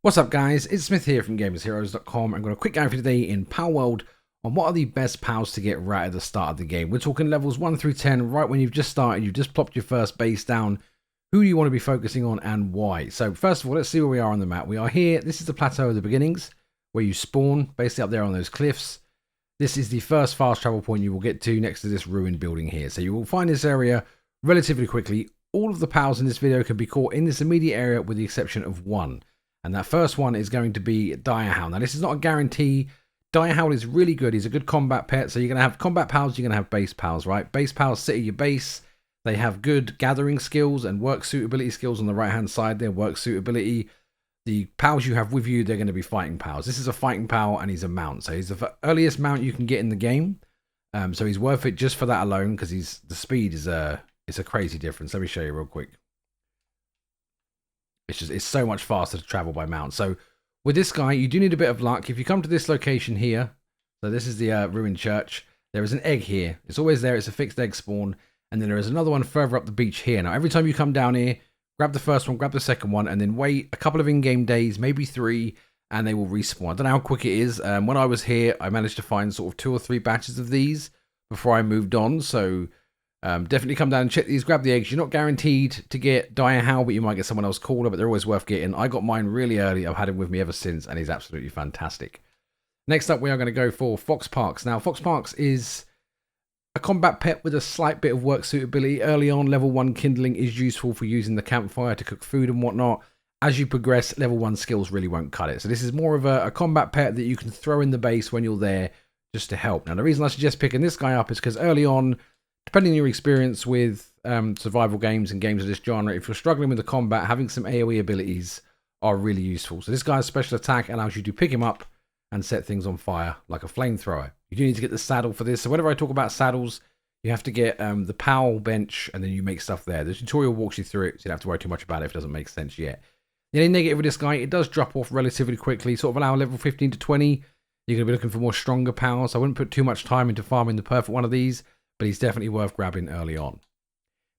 What's up guys, it's Smith here from GamersHeroes.com. I'm going to quick guide for today in Palworld on what are the best pals to get right at the start of the game. We're talking levels 1 through 10, right when you've just started, you've just plopped your first base down. Who do you want to be focusing on and why? So first of all, let's see where we are on the map. We are here, this is the Plateau of the Beginnings, where you spawn, basically up there on those cliffs. This is the first fast travel point you will get to next to this ruined building here. So you will find this area relatively quickly. All of the pals in this video can be caught in this immediate area with the exception of one. And that first one is going to be Direhound. Now, this is not a guarantee. Direhound is really good. He's a good combat pet. So you're going to have combat pals, you're going to have base pals, right? Base pals sit at your base. They have good gathering skills and work suitability skills on the right-hand side. Their work suitability. The pals you have with you, they're going to be fighting pals. This is a fighting pal and he's a mount. So he's the earliest mount you can get in the game. So he's worth it just for that alone because the speed is it's a crazy difference. Let me show you real quick. It's so much faster to travel by mount. So with this guy, you do need a bit of luck. If you come to this location here, so this is the ruined church, there is an egg here. It's always there. It's a fixed egg spawn. And then there is another one further up the beach here. Now, every time you come down here, grab the first one, grab the second one, and then wait a couple of in-game days, maybe 3, and they will respawn. I don't know how quick it is. When I was here, I managed to find sort of 2 or 3 batches of these before I moved on. So definitely come down and check these, grab the eggs. You're not guaranteed to get Direhound, but you might get someone else cooler, but they're always worth getting. I got mine really early. I've had him with me ever since, and he's absolutely fantastic. Next up, we are going to go for Foxparks. Now, Foxparks is a combat pet with a slight bit of work suitability. Early on, level 1 kindling is useful for using the campfire to cook food and whatnot. As you progress, level 1 skills really won't cut it. So this is more of a combat pet that you can throw in the base when you're there just to help. Now, the reason I suggest picking this guy up is because early on, depending on your experience with survival games and games of this genre, if you're struggling with the combat, having some AoE abilities are really useful. So this guy's special attack allows you to pick him up and set things on fire like a flamethrower. You do need to get the saddle for this. So whenever I talk about saddles, you have to get the PAL bench and then you make stuff there. The tutorial walks you through it, so you don't have to worry too much about it if it doesn't make sense yet. The only negative with this guy, it does drop off relatively quickly, sort of allow level 15 to 20. You're going to be looking for more stronger pals. I wouldn't put too much time into farming the perfect one of these, but he's definitely worth grabbing early on.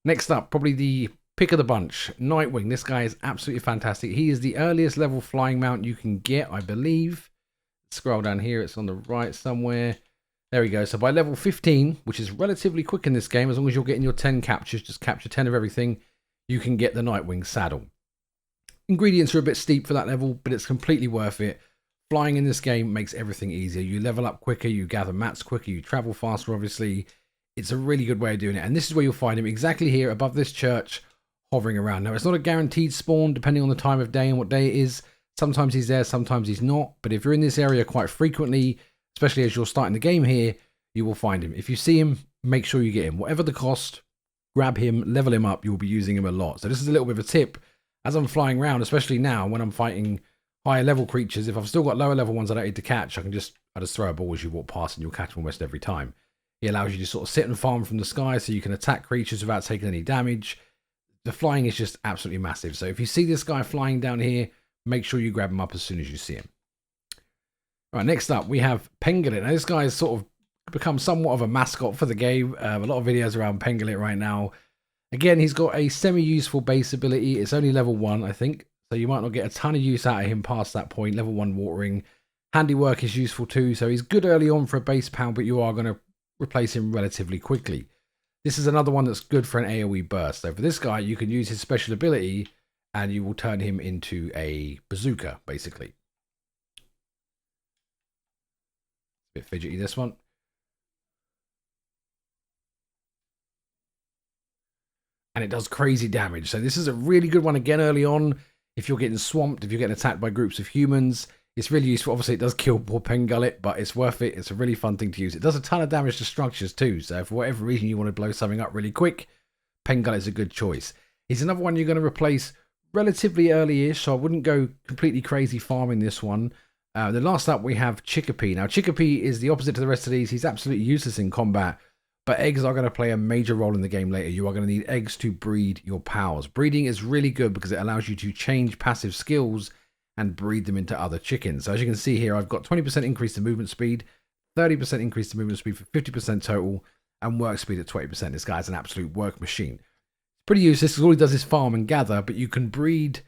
Next up, probably the pick of the bunch, Nightwing. This guy is absolutely fantastic. He is the earliest level flying mount you can get, I believe. Scroll down here, it's on the right somewhere. There we go. So by level 15, which is relatively quick in this game, as long as you're getting your 10 captures, just capture 10 of everything, you can get the Nightwing saddle. Ingredients are a bit steep for that level, but it's completely worth it. Flying in this game makes everything easier. You level up quicker, you gather mats quicker, you travel faster, obviously. It's a really good way of doing it. And this is where you'll find him exactly here above this church, hovering around. Now, it's not a guaranteed spawn, depending on the time of day and what day it is. Sometimes he's there, sometimes he's not. But if you're in this area quite frequently, especially as you're starting the game here, you will find him. If you see him, make sure you get him. Whatever the cost, grab him, level him up. You'll be using him a lot. So this is a little bit of a tip. As I'm flying around, especially now when I'm fighting higher level creatures, if I've still got lower level ones I don't need to catch, I just throw a ball as you walk past and you'll catch them almost every time. He allows you to sort of sit and farm from the sky so you can attack creatures without taking any damage. The flying is just absolutely massive. So if you see this guy flying down here, make sure you grab him up as soon as you see him. All right, next up, we have Pengalin. Now, this guy has sort of become somewhat of a mascot for the game. A lot of videos around Pengalin right now. Again, he's got a semi-useful base ability. It's only level 1, I think. So you might not get a ton of use out of him past that point. Level 1 watering. Handiwork is useful too. So he's good early on for a base pal, but you are going to replace him relatively quickly. This is another one that's good for an AoE burst. So for this guy, you can use his special ability and you will turn him into a bazooka, basically. A bit fidgety, this one. And it does crazy damage. So this is a really good one again early on. If you're getting swamped, if you're getting attacked by groups of humans, it's really useful. Obviously, it does kill poor Pengalin, but it's worth it. It's a really fun thing to use. It does a ton of damage to structures too. So for whatever reason you want to blow something up really quick, Pengalin is a good choice. He's another one you're going to replace relatively early-ish, so I wouldn't go completely crazy farming this one. The last up, we have Chapi. Now, Chapi is the opposite to the rest of these. He's absolutely useless in combat, but eggs are going to play a major role in the game later. You are going to need eggs to breed your pals. Breeding is really good because it allows you to change passive skills and breed them into other chickens. So as you can see here, I've got 20% increase to movement speed, 30% increase to movement speed for 50% total, and work speed at 20%. This guy's an absolute work machine. It's pretty useless because all he does is farm and gather, but you can breed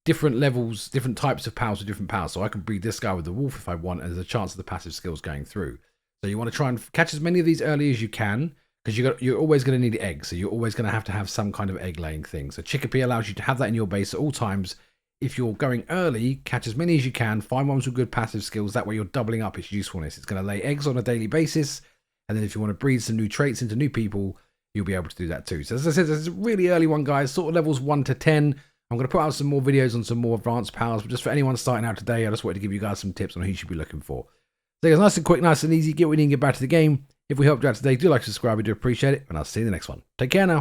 different levels, different types of pals with different powers. So I can breed this guy with the wolf if I want, and there's a chance of the passive skills going through. So you want to try and catch as many of these early as you can, because you're always going to need eggs. So you're always going to have some kind of egg laying thing. So Chapi allows you to have that in your base at all times. If you're going early, catch as many as you can, find ones with good passive skills. That way you're doubling up its usefulness. It's going to lay eggs on a daily basis. And then if you want to breed some new traits into new people, you'll be able to do that too. So as I said, this is a really early one, guys, sort of levels 1 to 10. I'm going to put out some more videos on some more advanced powers, but just for anyone starting out today, I just wanted to give you guys some tips on who you should be looking for. So guys, nice and quick, nice and easy. Get what you need and get back to the game. If we helped you out today, do like, subscribe, we do appreciate it, and I'll see you in the next one. Take care now.